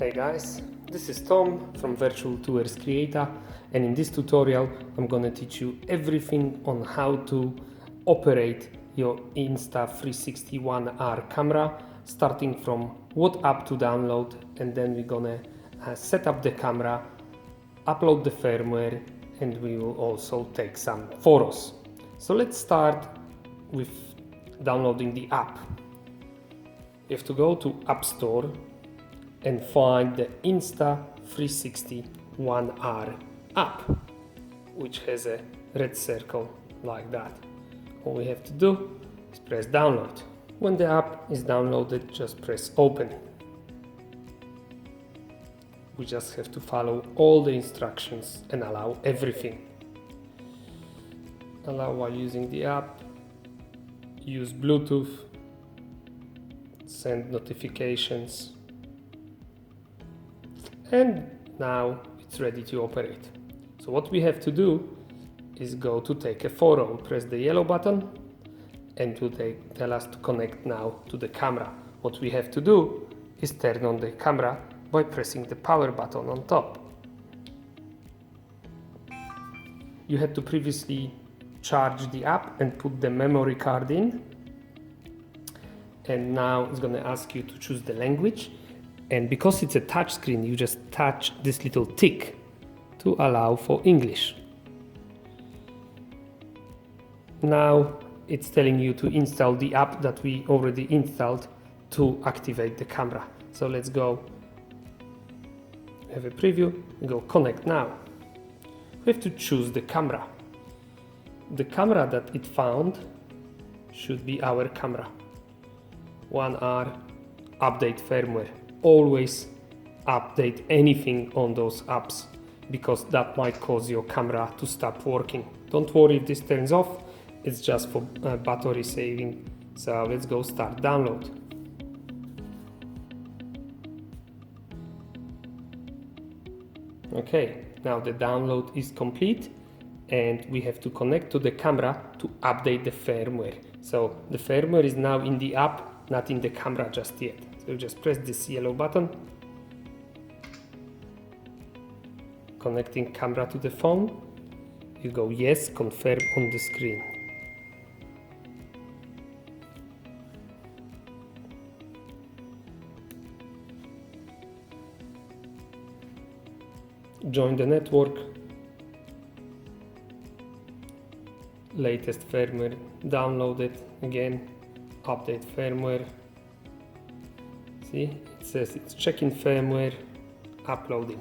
Hey guys, this is Tom from Virtual Tours Creator, and in this tutorial I'm gonna teach you everything on how to operate your Insta360 ONE R camera, starting from what app to download, and then we're gonna set up the camera, upload the firmware, and we will also take some photos. So let's start with downloading the app. You have to go to App Store and find the Insta360 ONE R app, which has a red circle like that. All we have to do is press download. When the app is downloaded, just press open. We just have to follow all the instructions and allow everything. Allow while using the app, use Bluetooth, send notifications, and now it's ready to operate. So what we have to do is go to take a photo, press the yellow button, and to tell us to connect now to the camera. What we have to do is turn on the camera by pressing the power button on top. You had to previously charge the app and put the memory card in, and now it's going to ask you to choose the language. And because it's a touch screen, you just touch this little tick to allow for English. Now it's telling you to install the app that we already installed to activate the camera. So let's go have a preview and go connect now. We have to choose the camera. The camera that it found should be our camera. ONE R, update firmware. Always update anything on those apps, because that might cause your camera to stop working. Don't worry if this turns off, it's just for battery saving. So let's go start download. Okay, now the download is complete and we have to connect to the camera to update the firmware. So the firmware is now in the app, not in the camera just yet. So you just press this yellow button, connecting camera to the phone. You go yes, confirm on the screen. Join the network. Latest firmware downloaded. Again, update firmware. See, it says it's checking firmware, uploading.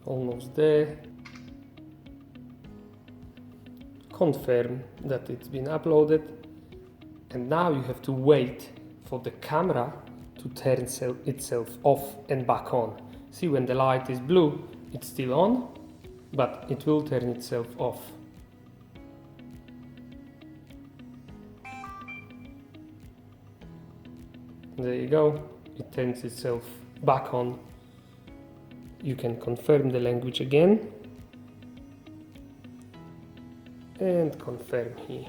Almost there. Confirm that it's been uploaded. And now you have to wait for the camera to turn itself off and back on. See, when the light is blue, it's still on, but it will turn itself off. There you go, it turns itself back on. You can confirm the language again and confirm here.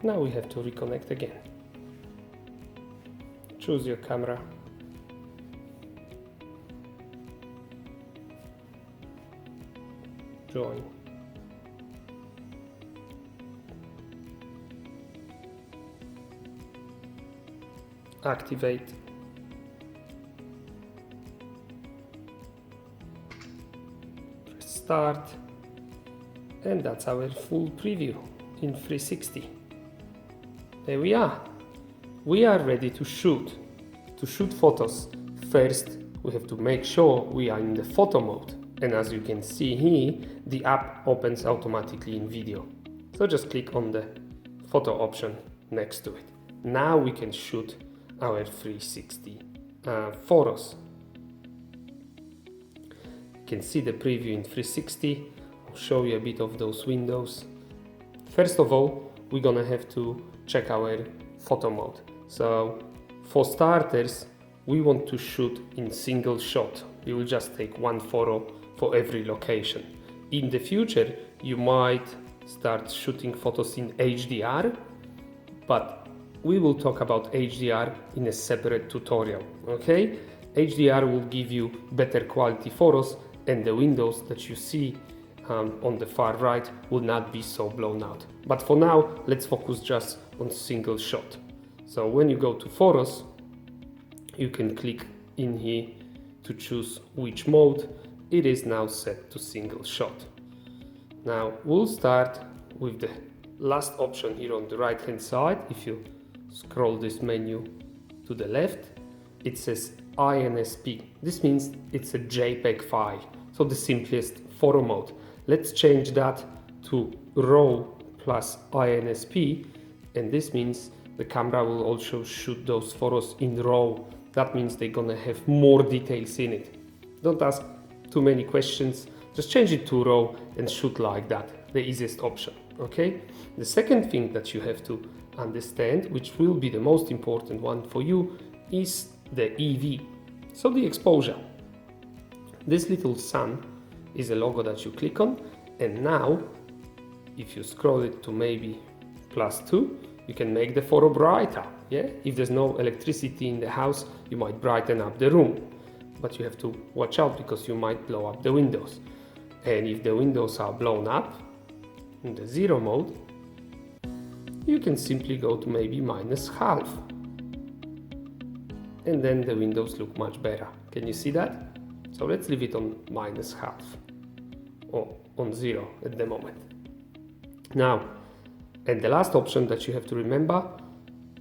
Now we have to reconnect again. Choose your camera. Join. Activate. Press start. And that's our full preview in 360. There we are. We are ready to shoot. To shoot photos, first we have to make sure we are in the photo mode. And as you can see here, the app opens automatically in video. So just click on the photo option next to it. Now we can shoot our 360 photos. You can see the preview in 360. I'll show you a bit of those windows. First of all, we're gonna have to check our photo mode. So for starters, we want to shoot in single shot. We will just take one photo for every location. In the future, you might start shooting photos in HDR, but we will talk about HDR in a separate tutorial, okay? HDR will give you better quality photos, and the windows that you see on the far right will not be so blown out. But for now, let's focus just on single shot. So when you go to photos, you can click in here to choose which mode. It is now set to single shot. Now we'll start with the last option here on the right hand side. If you scroll this menu to the left, it says INSP. This means it's a JPEG file, so the simplest photo mode. Let's change that to RAW plus INSP, and this means the camera will also shoot those photos in RAW. That means they're gonna have more details in it. Don't ask too many questions, just change it to RAW and shoot like that, the easiest option, okay? The second thing that you have to understand, which will be the most important one for you, is the EV, so the exposure. This little sun is a logo that you click on, and now if you scroll it to maybe +2, you can make the photo brighter. Yeah, if there's no electricity in the house, you might brighten up the room, but you have to watch out because you might blow up the windows. And if the windows are blown up in the 0 mode, you can simply go to maybe -half, and then the windows look much better. Can you see that? So let's leave it on -half or on 0 at the moment. Now, and the last option that you have to remember,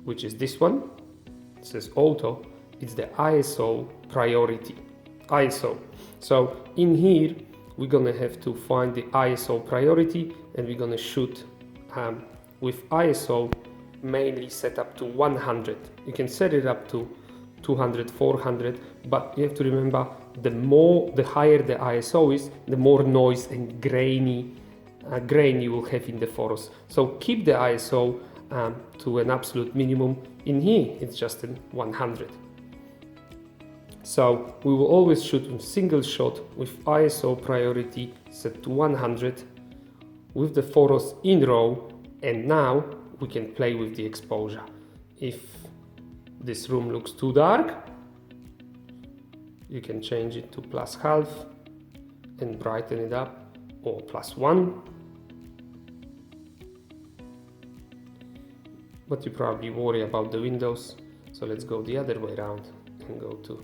which is this one, it says auto, it's the ISO priority. ISO. So in here, we're gonna have to find the ISO priority, and we're gonna shoot with ISO mainly set up to 100. You can set it up to 200, 400, but you have to remember the higher the ISO is, the more noise and grain you will have in the photos. So keep the ISO to an absolute minimum. In here, it's just in 100. So we will always shoot in single shot with ISO priority set to 100 with the photos in RAW, and now we can play with the exposure. If this room looks too dark, you can change it to +half and brighten it up, or +1. But you probably worry about the windows, so let's go the other way around and go to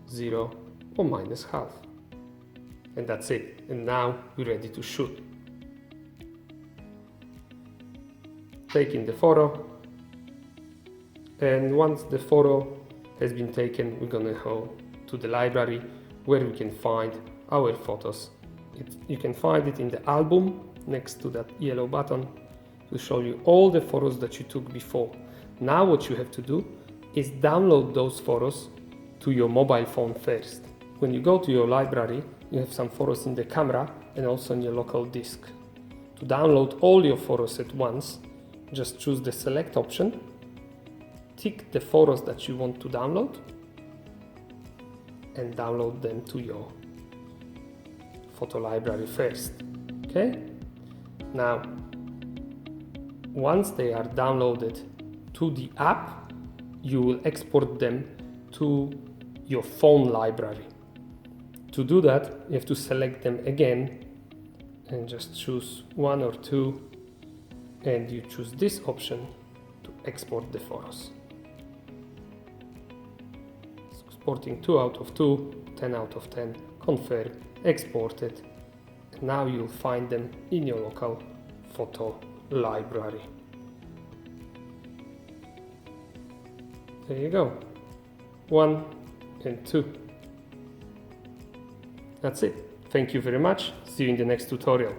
0 or -half. And that's it. And now we're ready to shoot. Taking the photo, and once the photo has been taken, we're gonna go to the library where we can find our photos. You can find it in the album next to that yellow button to show you all the photos that you took before. Now what you have to do is download those photos to your mobile phone first. When you go to your library, you have some photos in the camera and also on your local disk. To download all your photos at once, just choose the select option, tick the photos that you want to download, and download them to your photo library first. Okay? Now, once they are downloaded to the app, you will export them to your phone library. To do that, you have to select them again and just choose 1 or 2, and you choose this option to export the photos. Exporting 2 out of 2, 10 out of 10, confirm, exported, and now you'll find them in your local photo library. There you go, 1 and 2. That's it. Thank you very much. See you in the next tutorial.